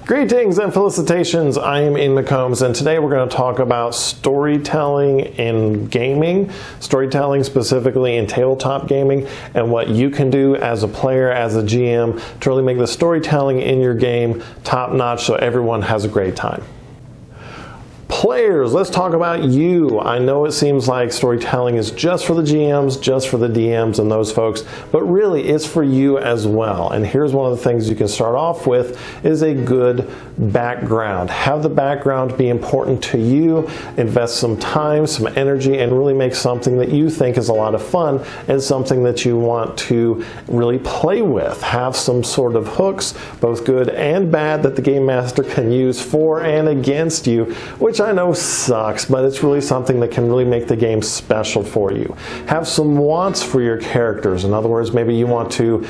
Greetings and felicitations, I am McCombs, and today we're going to talk about storytelling in gaming, storytelling specifically in tabletop gaming, and what you can do as a player, as a GM, to really make the storytelling in your game top-notch so everyone has a great time. Players, let's talk about you. I know it seems like storytelling is just for the GMs, just for the DMs and those folks, but really it's for you as well. And here's one of the things you can start off with is a good background. Have the background be important to you, invest some time, some energy, and really make something that you think is a lot of fun and something that you want to really play with. Have some sort of hooks, both good and bad, that the game master can use for and against you, which I know sucks, but it's really something that can really make the game special for you. Have some wants for your characters. In other words, maybe you want to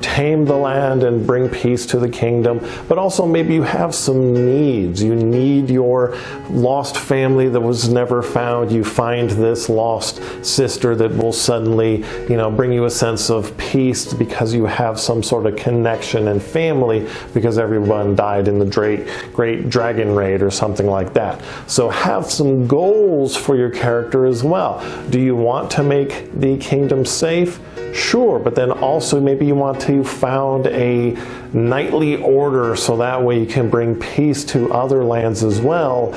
tame the land and bring peace to the kingdom, but also maybe you have some needs. You need your lost family that was never found. You find this lost sister that will suddenly bring you a sense of peace because you have some sort of connection and family because everyone died in the great dragon raid or something like that. So have some goals for your character as well. Do you want to make the kingdom safe? Sure, but then also maybe you want to found a knightly order so that way you can bring peace to other lands as well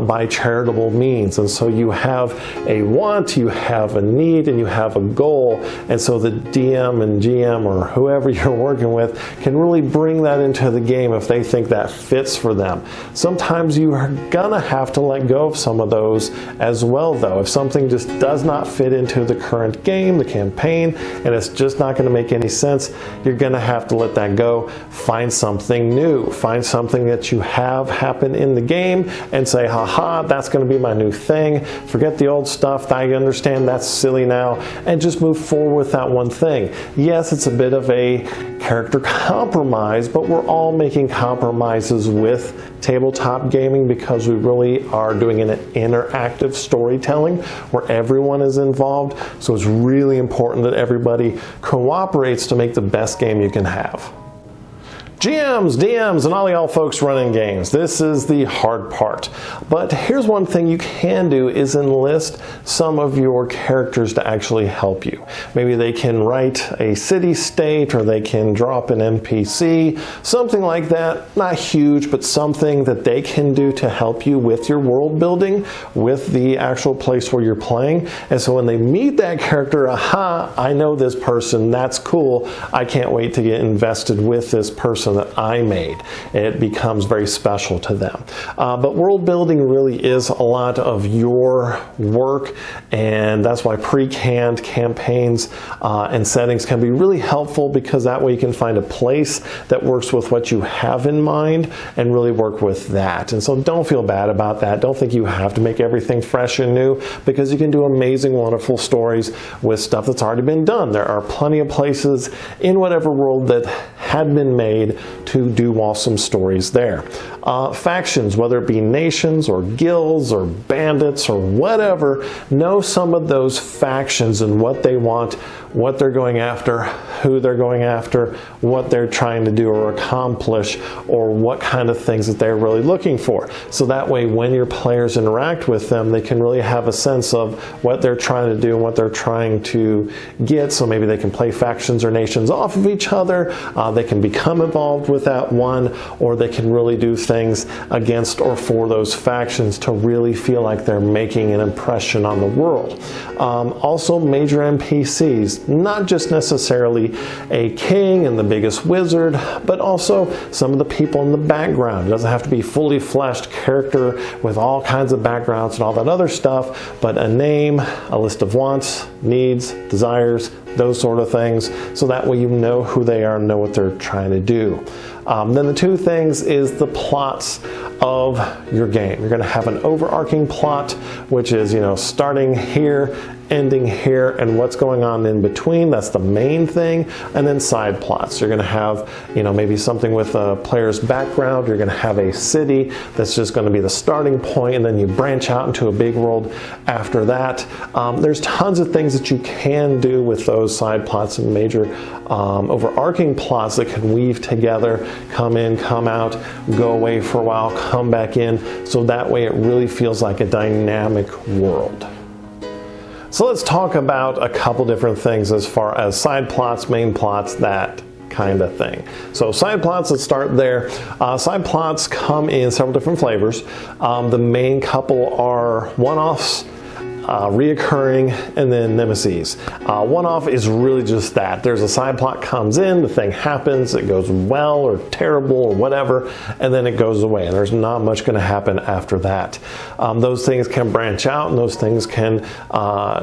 by charitable means. And so you have a want, you have a need, and you have a goal. And so the DM and GM or whoever you're working with can really bring that into the game if they think that fits for them. Sometimes you are gonna have to let go of some of those as well though. If something just does not fit into the current game, the campaign, and it's just not going to make any sense, you're going to have to let that go. Find something new. Find something that you have happen in the game and say, haha, that's going to be my new thing. Forget the old stuff. I understand that's silly now, and just move forward with that one thing. Yes, it's a bit of a character compromise, but we're all making compromises with tabletop gaming because we really are doing an interactive storytelling where everyone is involved. So it's really important that everybody cooperates to make the best game you can have. GMs, DMs, and all y'all folks running games, this is the hard part. But here's one thing you can do is enlist some of your characters to actually help you. Maybe they can write a city-state, or they can drop an NPC, something like that. Not huge, but something that they can do to help you with your world building, with the actual place where you're playing. And so when they meet that character, aha, I know this person, that's cool, I can't wait to get invested with this person that I made. It becomes very special to them. But world building really is a lot of your work, and that's why pre-canned campaigns and settings can be really helpful, because that way you can find a place that works with what you have in mind and really work with that. And so don't feel bad about that. Don't think you have to make everything fresh and new, because you can do amazing, wonderful stories with stuff that's already been done. There are plenty of places in whatever world that had been made to do awesome stories there. Factions, whether it be nations or guilds or bandits or whatever, know some of those factions and what they want, what they're going after, who they're going after, what they're trying to do or accomplish, or what kind of things that they're really looking for. So that way when your players interact with them, they can really have a sense of what they're trying to do and what they're trying to get. So maybe they can play factions or nations off of each other, they can become involved with that one, or they can really do things against or for those factions to really feel like they're making an impression on the world. Also major NPCs, not just necessarily a king and the biggest wizard, but also some of the people in the background. It doesn't have to be fully fleshed character with all kinds of backgrounds and all that other stuff, but a name, a list of wants, needs, desires, those sort of things, so that way you know who they are and know what they're trying to do. Then the two things is the plots of your game. You're going to have an overarching plot, which is, starting here ending here and what's going on in between. That's the main thing. And then side plots. You're going to have, maybe something with a player's background. You're going to have a city that's just going to be the starting point, and then you branch out into a big world after that. There's tons of things that you can do with those side plots and major overarching plots that can weave together, come in, come out, go away for a while, come back in, so that way it really feels like a dynamic world. So let's talk about a couple different things as far as side plots, main plots, that kind of thing. So side plots, let's start there. Side plots come in several different flavors. The main couple are one-offs, reoccurring, and then nemesis. One-off is really just that. There's a side plot comes in, the thing happens, it goes well or terrible or whatever, and then it goes away, and there's not much going to happen after that. Those things can branch out, and those things can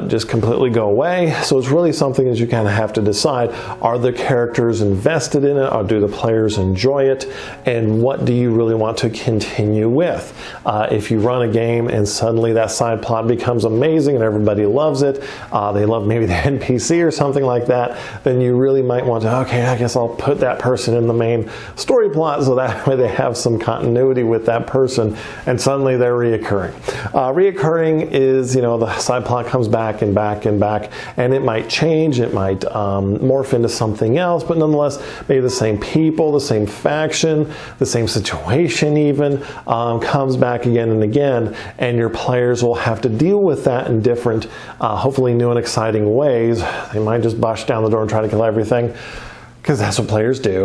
just completely go away. So it's really something that you kind of have to decide. Are the characters invested in it, or do the players enjoy it, and what do you really want to continue with? If you run a game and suddenly that side plot becomes amazing and everybody loves it, they love maybe the NPC or something like that, then you really might want to, okay, I guess I'll put that person in the main story plot so that way they have some continuity with that person, and suddenly they're reoccurring. Reoccurring is, the side plot comes back and back and back, and it might change, it might morph into something else, but nonetheless, maybe the same people, the same faction, the same situation even, comes back again and again, and your players will have to deal with that in different, hopefully new and exciting ways. They might just bust down the door and try to kill everything, because that's what players do.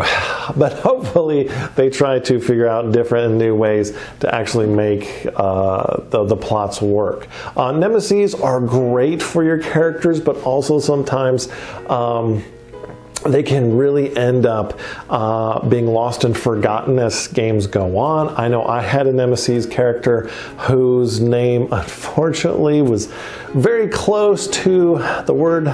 But hopefully they try to figure out different and new ways to actually make the plots work. Nemesis are great for your characters, but also sometimes they can really end up being lost and forgotten as games go on. I know I had a Nemesis character whose name, unfortunately, was very close to the word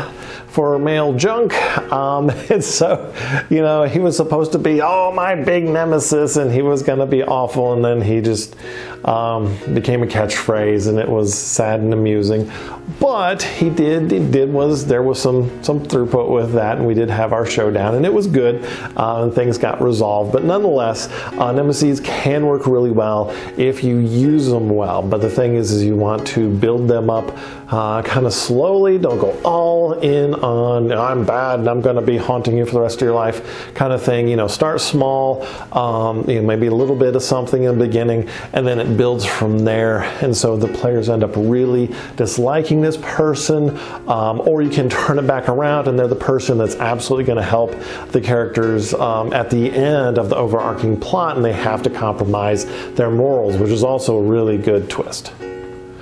for male junk, and so, he was supposed to be, my big nemesis, and he was going to be awful, and then he just became a catchphrase, and it was sad and amusing. But there was some throughput with that, and we did have our showdown, and it was good, and things got resolved. But nonetheless, nemesis can work really well if you use them well. But the thing is you want to build them up kind of slowly. Don't go all in on, I'm bad and I'm going to be haunting you for the rest of your life kind of thing. Start small, maybe a little bit of something in the beginning, and then it builds from there. And so the players end up really disliking this person, or you can turn it back around and they're the person that's absolutely going to help the characters at the end of the overarching plot, and they have to compromise their morals, which is also a really good twist.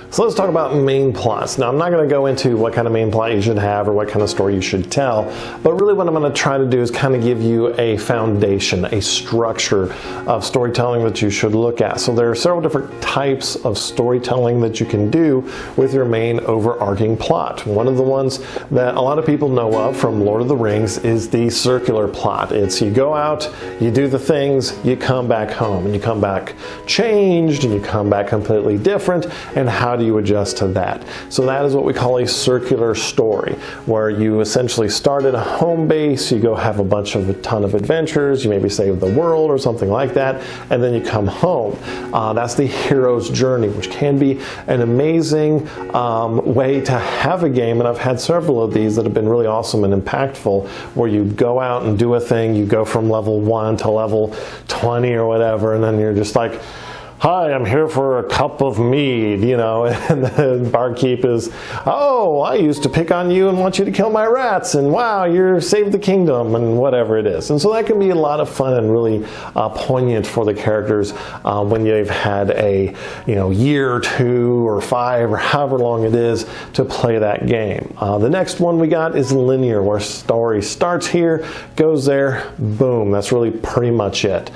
So let's talk about main plots. Now, I'm not going to go into what kind of main plot you should have or what kind of story you should tell, but really what I'm going to try to do is kind of give you a foundation, a structure of storytelling that you should look at. So there are several different types of storytelling that you can do with your main overarching plot. One of the ones that a lot of people know of from Lord of the Rings is the circular plot. It's you go out, you do the things, you come back home, and you come back changed, and you come back completely different, and how do you adjust to that? So that is what we call a circular story, where you essentially start at a home base, you go have a ton of adventures, you maybe save the world or something like that, and then you come home. That's the hero's journey, which can be an amazing way to have a game, and I've had several of these that have been really awesome and impactful, where you go out and do a thing, you go from level 1 to level 20 or whatever, and then you're just like, hi, I'm here for a cup of mead, and the barkeep is, oh, I used to pick on you and want you to kill my rats, and wow, you saved the kingdom, and whatever it is. And so that can be a lot of fun and really poignant for the characters when you've had a year or 2 or 5 or however long it is to play that game. The next one we got is linear, where story starts here, goes there, boom. That's really pretty much it.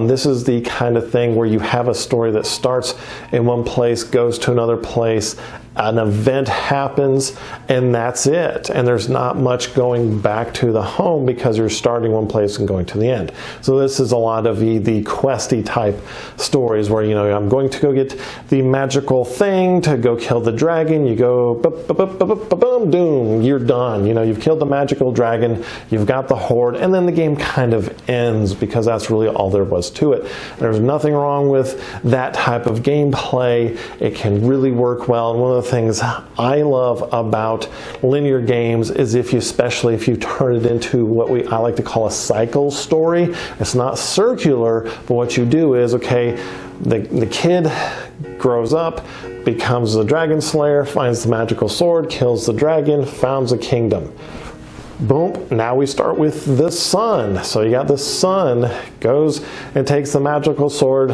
This is the kind of thing where you have a story that starts in one place, goes to another place, an event happens and that's it, and there's not much going back to the home because you're starting one place and going to the end. So this is a lot of the questy type stories where, you know, I'm going to go get the magical thing to go kill the dragon. You go boom, doom, you're done. You know, you've killed the magical dragon, you've got the horde, and then the game kind of ends because that's really all there was to it. There's nothing wrong with that type of gameplay. It can really work well, and one of the things I love about linear games is especially if you turn it into what I like to call a cycle story. It's not circular, but what you do is, okay, the kid grows up, becomes a dragon slayer, finds the magical sword, kills the dragon, founds a kingdom. Boom, now we start with the son. So you got the son, goes and takes the magical sword,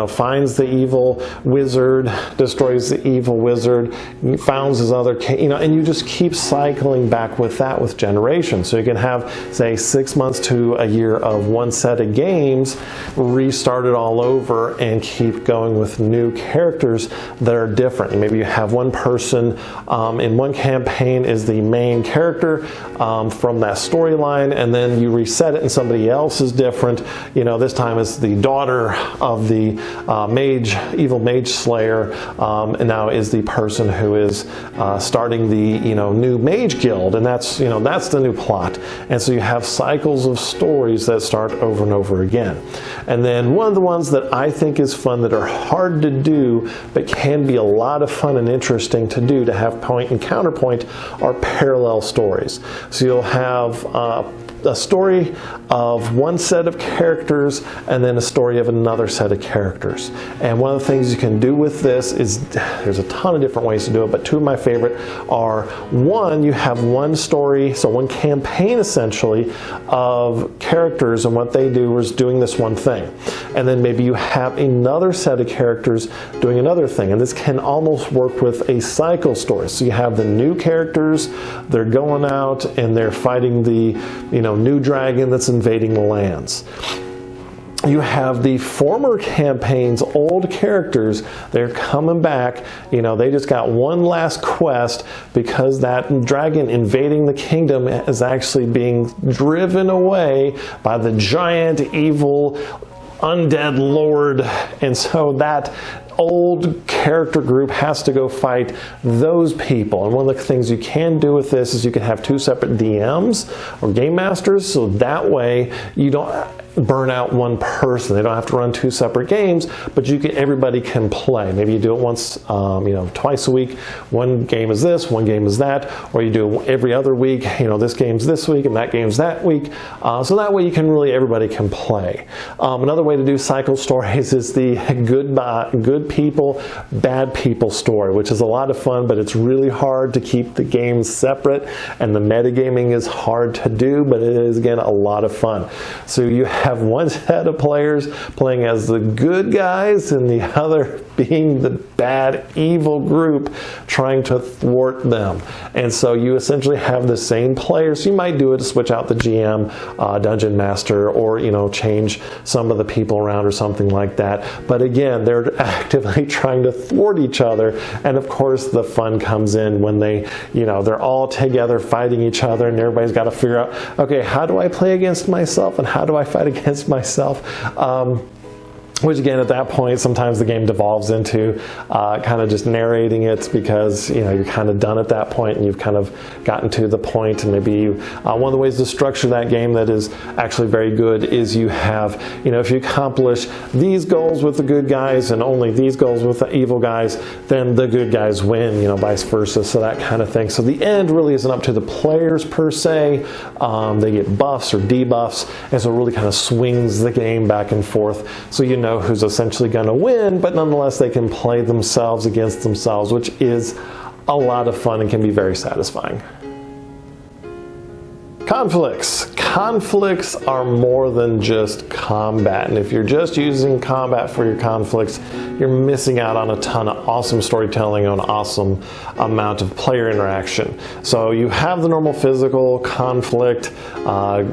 finds the evil wizard, destroys the evil wizard, founds his other king, and you just keep cycling back with that with generations. So you can have, say, 6 months to a year of one set of games, restart it all over, and keep going with new characters that are different. Maybe you have one person in one campaign is the main character from that storyline, and then you reset it and somebody else is different. This time it's the daughter of the evil mage slayer, and now is the person who is starting the new mage guild, and that's the new plot. And so you have cycles of stories that start over and over again. And then one of the ones that I think is fun, that are hard to do but can be a lot of fun and interesting to do, to have point and counterpoint, are parallel stories. So you'll have a story of one set of characters and then a story of another set of characters. And one of the things you can do with this is, there's a ton of different ways to do it, but two of my favorite are, one, you have one story, so one campaign essentially, of characters, and what they do is doing this one thing. And then maybe you have another set of characters doing another thing, and this can almost work with a cycle story. So you have the new characters, they're going out and they're fighting the new dragon that's invading the lands. You have the former campaign's old characters, they're coming back, they just got one last quest because that dragon invading the kingdom is actually being driven away by the giant evil undead lord, and so that old character group has to go fight those people. And one of the things you can do with this is you can have two separate DMs or game masters, so that way you don't burn out one person. They don't have to run two separate games, but everybody can play. Maybe you do it once, twice a week. One game is this, one game is that, or you do it every other week. This game's this week and that game's that week. So that way everybody can play. Another way to do cycle stories is the good people, bad people story, which is a lot of fun, but it's really hard to keep the games separate, and the metagaming is hard to do, but it is, again, a lot of fun. So you have one set of players playing as the good guys and the other being the bad, evil group trying to thwart them. And so you essentially have the same players. You might do it to switch out the GM, Dungeon Master, or change some of the people around or something like that. But again, they're actively trying to thwart each other. And of course, the fun comes in when they're all together fighting each other, and everybody's got to figure out, okay, how do I play against myself and how do I fight against myself? Which again, at that point, sometimes the game devolves into kind of just narrating it, because you're kind of done at that point and you've kind of gotten to the point. And maybe one of the ways to structure that game that is actually very good is you have, if you accomplish these goals with the good guys and only these goals with the evil guys, then the good guys win, vice versa, so that kind of thing. So the end really isn't up to the players per se. They get buffs or debuffs, and so it really kind of swings the game back and forth. So who's essentially going to win, but nonetheless they can play themselves against themselves, which is a lot of fun and can be very satisfying. Conflicts. conflicts are more than just combat, and if you're just using combat for your conflicts, you're missing out on a ton of awesome storytelling and an awesome amount of player interaction. So you have the normal physical conflict,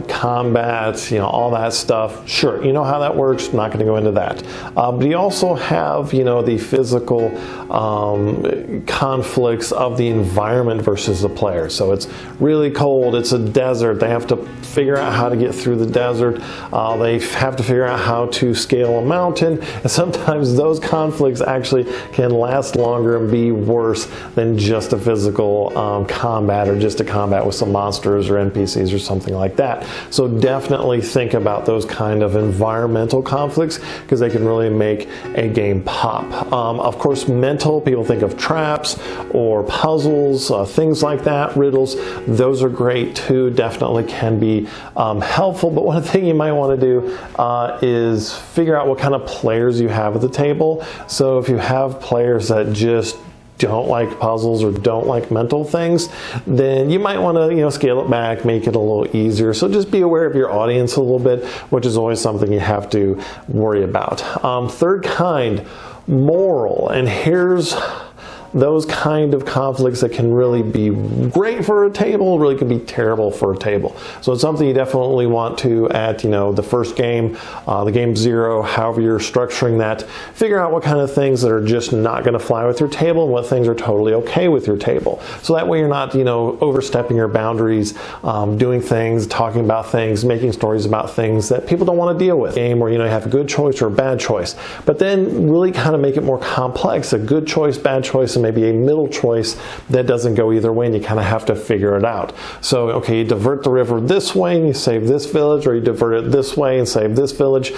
combat, all that stuff. Sure, you know how that works. I'm not going to go into that. But you also have, the physical conflicts of the environment versus the player. So it's really cold. It's a desert. They have to figure out how to get through the desert. They have to figure out how to scale a mountain. And sometimes those conflicts actually can last longer and be worse than just a physical combat or just a combat with some monsters or NPCs or something like that. So definitely think about those kind of environmental conflicts because they can really make a game pop. Of course, mental, people think of traps or puzzles, things like that, riddles. Those are great too, definitely can be helpful, but one thing you might want to do is figure out what kind of players you have at the table. So if you have players that just don't like puzzles or don't like mental things, then you might want to scale it back, make it a little easier. So just be aware of your audience a little bit, which is always something you have to worry about. Third kind, moral, and here's those kind of conflicts that can really be great for a table, really can be terrible for a table. So it's something you definitely want to, at the first game, the game 0, however you're structuring that, figure out what kind of things that are just not going to fly with your table and what things are totally okay with your table. So that way you're not, overstepping your boundaries, doing things, talking about things, making stories about things that people don't want to deal with. Game where you have a good choice or a bad choice, but then really kind of make it more complex, a good choice, bad choice, and maybe a middle choice that doesn't go either way, and you kind of have to figure it out. So, okay, you divert the river this way and you save this village, or you divert it this way and save this village.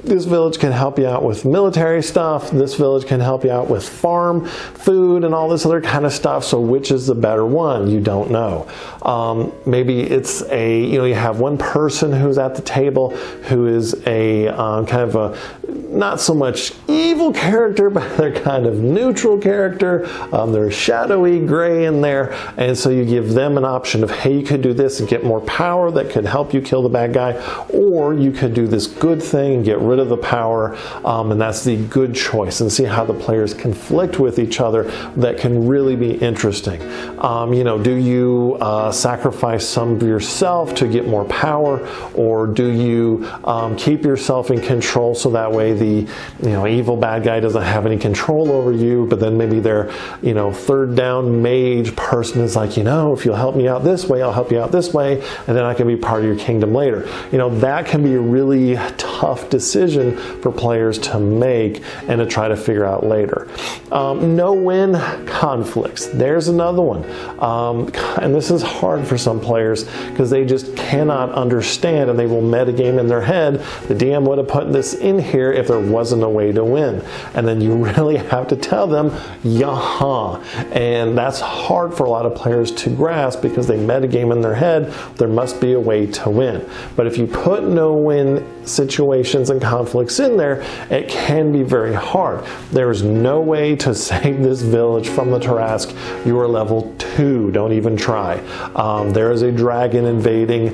This village can help you out with military stuff. This village can help you out with farm, food, and all this other kind of stuff. So which is the better one? You don't know. Maybe it's you have one person who's at the table who is a kind of a not so much evil character, but they're kind of neutral character. They're shadowy, gray in there. And so you give them an option of, hey, you could do this and get more power that could help you kill the bad guy, or you could do this good thing and get rid of the power, and that's the good choice, and see how the players conflict with each other. That can really be interesting. Do you sacrifice some of yourself to get more power, or do you keep yourself in control so that way the evil bad guy doesn't have any control over you, but then maybe their third down mage person is like, if you'll help me out this way, I'll help you out this way, and then I can be part of your kingdom later. That can be a really tough decision for players to make and to try to figure out later. No-win conflicts. There's another one. And this is hard for some players because they just cannot understand, and they will metagame in their head, the DM would have put this in here if there wasn't a way to win. And then you really have to tell them, yaha. And that's hard for a lot of players to grasp because they metagame in their head, there must be a way to win. But if you put no-win situations and conflicts in there, it can be very hard. There is no way to save this village from the Tarrasque. You are level 2. Don't even try. There is a dragon invading.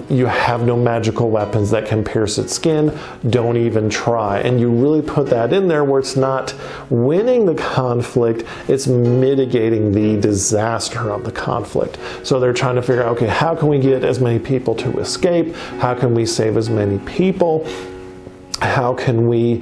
You have no magical weapons that can pierce its skin. Don't even try. And you really put that in there where it's not winning the conflict, it's mitigating the disaster of the conflict. So they're trying to figure out, okay, how can we get as many people to escape? How can we save as many people? How can we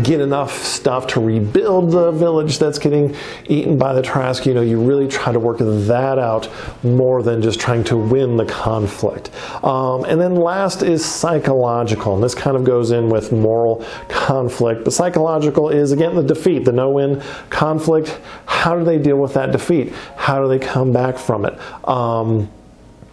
get enough stuff to rebuild the village that's getting eaten by the Tarrasque? You really try to work that out more than just trying to win the conflict. And then last is psychological, and this kind of goes in with moral conflict. But psychological is, again, the defeat, the no-win conflict. How do they deal with that defeat? How do they come back from it?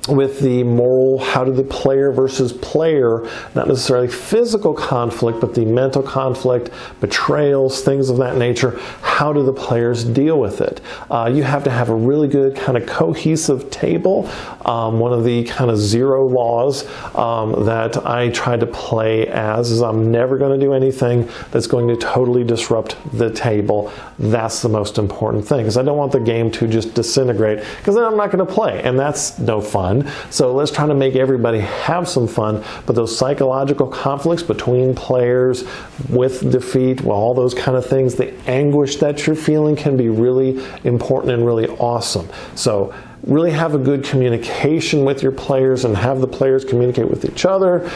With the moral, how do the player versus player, not necessarily physical conflict, but the mental conflict, betrayals, things of that nature, how do the players deal with it? You have to have a really good kind of cohesive table One of the kind of zero laws that I try to play as is I'm never going to do anything that's going to totally disrupt the table. That's the most important thing, because I don't want the game to just disintegrate, because then I'm not going to play, and that's no fun. So let's try to make everybody have some fun, but those psychological conflicts between players with defeat, well, all those kind of things, the anguish that you're feeling can be really important and really awesome. So really have a good communication with your players and have the players communicate with each other.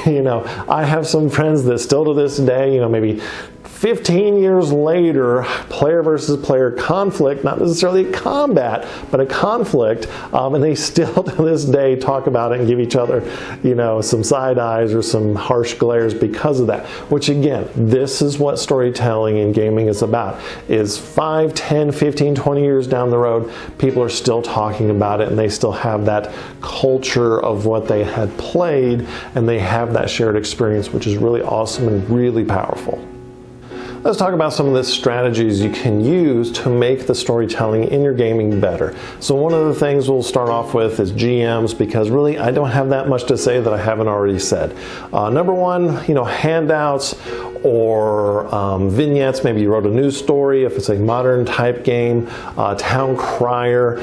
You know, I have some friends that still to this day, you know, maybe 15 years later, player versus player conflict, not necessarily a combat, but a conflict, and they still to this day talk about it and give each other, you know, some side eyes or some harsh glares because of that. Which again, this is what storytelling in gaming is about, is 5, 10, 15, 20 years down the road, people are still talking about it and they still have that culture of what they had played and they have that shared experience, which is really awesome and really powerful. Let's talk about some of the strategies you can use to make the storytelling in your gaming better. So one of the things we'll start off with is GMs, because really I don't have that much to say that I haven't already said. Number one, you know, handouts or vignettes. Maybe you wrote a news story if it's a modern type game, town crier.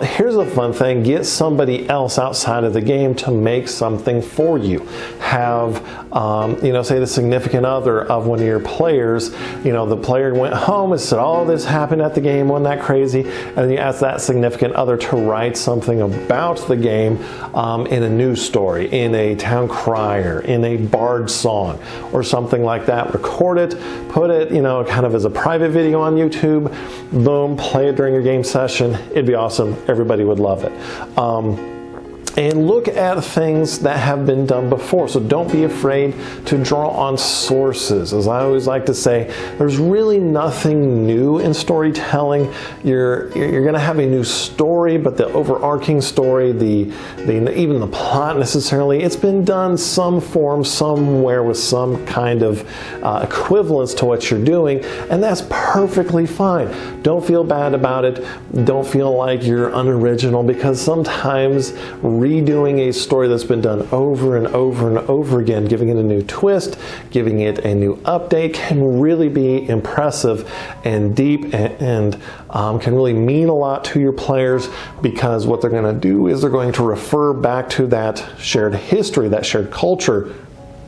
Here's a fun thing, get somebody else outside of the game to make something for you. Have, you know, say the significant other of one of your players, you know, the player went home and said, oh, this happened at the game, wasn't that crazy? And then you ask that significant other to write something about the game in a news story, in a town crier, in a bard song, or something like that. Record it, put it, you know, kind of as a private video on YouTube, boom, play it during your game session. It'd be awesome. Everybody would love it. And look at things that have been done before. So don't be afraid to draw on sources. As I always like to say, there's really nothing new in storytelling. You're going to have a new story, but the overarching story, even the plot necessarily, it's been done some form, somewhere with some kind of equivalence to what you're doing, and that's perfectly fine. Don't feel bad about it. Don't feel like you're unoriginal, because sometimes redoing a story that's been done over and over and over again, giving it a new twist, giving it a new update, can really be impressive and deep, and can really mean a lot to your players, because what they're going to do is they're going to refer back to that shared history, that shared culture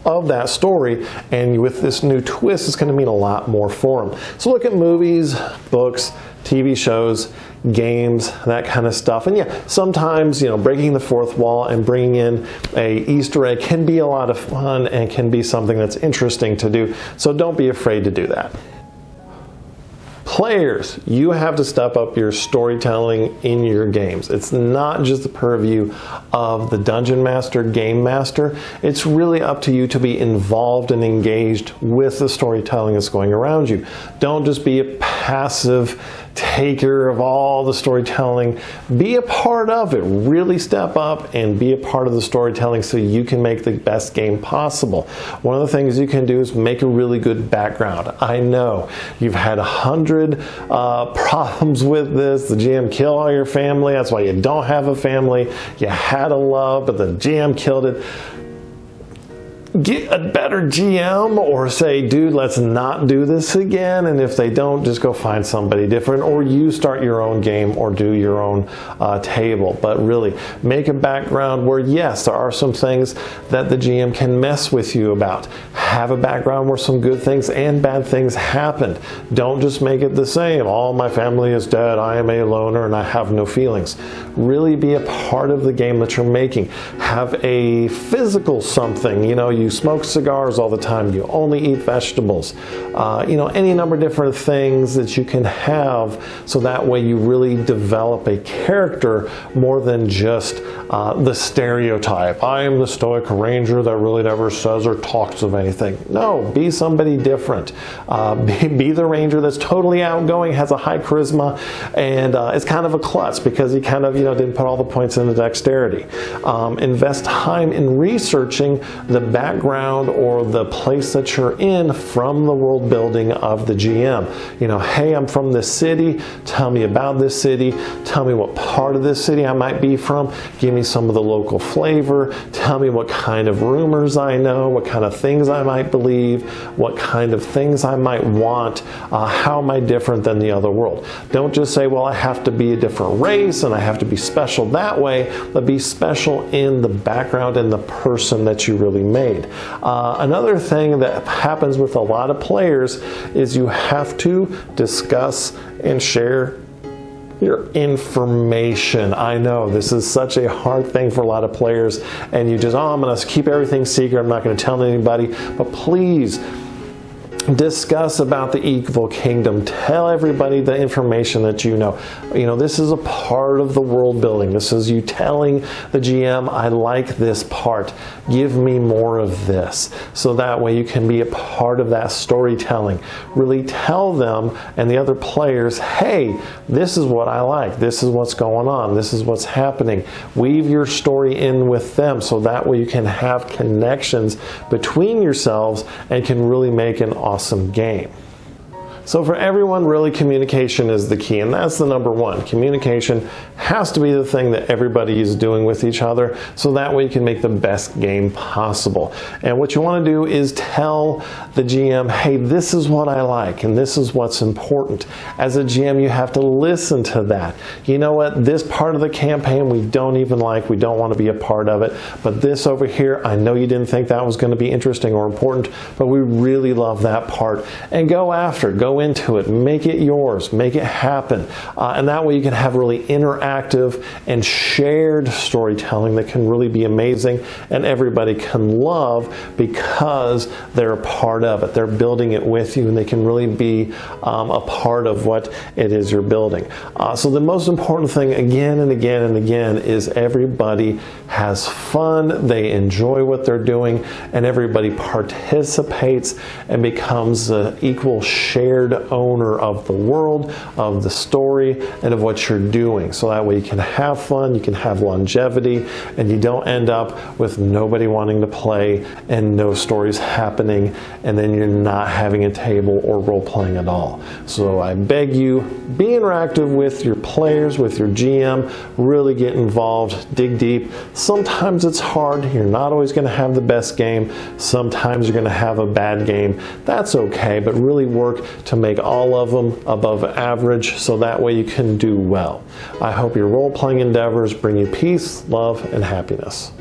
of that story, and with this new twist, it's going to mean a lot more for them. So look at movies, books, TV shows, games, that kind of stuff. And yeah, sometimes, you know, breaking the fourth wall and bringing in a Easter egg can be a lot of fun and can be something that's interesting to do. So don't be afraid to do that. Players, you have to step up your storytelling in your games. It's not just the purview of the dungeon master, game master. It's really up to you to be involved and engaged with the storytelling that's going around you. Don't just be a passive taker of all the storytelling. Be a part of it. Really step up and be a part of the storytelling so you can make the best game possible. One of the things you can do is make a really good background. I know you've had 100 problems with this. The GM killed all your family. That's why you don't have a family. You had a love, but the GM killed it. Get a better GM, or say, dude, let's not do this again. And if they don't, just go find somebody different, or you start your own game or do your own table. But really make a background where, yes, there are some things that the GM can mess with you about. Have a background where some good things and bad things happened. Don't just make it the same. All my family is dead. I am a loner and I have no feelings. Really be a part of the game that you're making. Have a physical something. You know, you smoke cigars all the time, you only eat vegetables, you know, any number of different things that you can have, so that way you really develop a character more than just the stereotype. I am the stoic ranger that really never says or talks of anything. No, be somebody different. Be the ranger that's totally outgoing, has a high charisma, and it's kind of a klutz because he kind of, you know, didn't put all the points into dexterity. Invest time in researching the background background or the place that you're in from the world building of the GM. You know, hey, I'm from this city, tell me about this city, tell me what part of this city I might be from, give me some of the local flavor, tell me what kind of rumors I know, what kind of things I might believe, what kind of things I might want, how am I different than the other world. Don't just say, well, I have to be a different race and I have to be special that way, but be special in the background and the person that you really made. Another thing that happens with a lot of players is you have to discuss and share your information. I know this is such a hard thing for a lot of players, and you just, oh, I'm going to keep everything secret, I'm not going to tell anybody, but please discuss about the evil kingdom. Tell everybody the information that you know. You know, this is a part of the world building. This is you telling the GM, I like this part. Give me more of this. So that way you can be a part of that storytelling. Really tell them and the other players, hey, this is what I like. This is what's going on. This is what's happening. Weave your story in with them so that way you can have connections between yourselves and can really make an awesome game. So for everyone, really communication is the key, and that's the number one. Communication has to be the thing that everybody is doing with each other, so that way you can make the best game possible. And what you want to do is tell the GM, hey, this is what I like, and this is what's important. As a GM, you have to listen to that. You know what, this part of the campaign we don't even like, we don't want to be a part of it, but this over here, I know you didn't think that was going to be interesting or important, but we really love that part. And go after, go into it, make it yours, make it happen. And that way you can have really interactive and shared storytelling that can really be amazing and everybody can love because they're a part of it. They're building it with you and they can really be a part of what it is you're building. So the most important thing again and again and again is everybody has fun, they enjoy what they're doing, and everybody participates and becomes an equal shared owner of the world, of the story, and of what you're doing. So that way you can have fun, you can have longevity, and you don't end up with nobody wanting to play and no stories happening, and then you're not having a table or role-playing at all. So I beg you, be interactive with your players, with your GM, really get involved, dig deep. Sometimes it's hard, you're not always going to have the best game, sometimes you're going to have a bad game. That's okay, but really work to make all of them above average so that way you can do well. I hope your role-playing endeavors bring you peace, love, and happiness.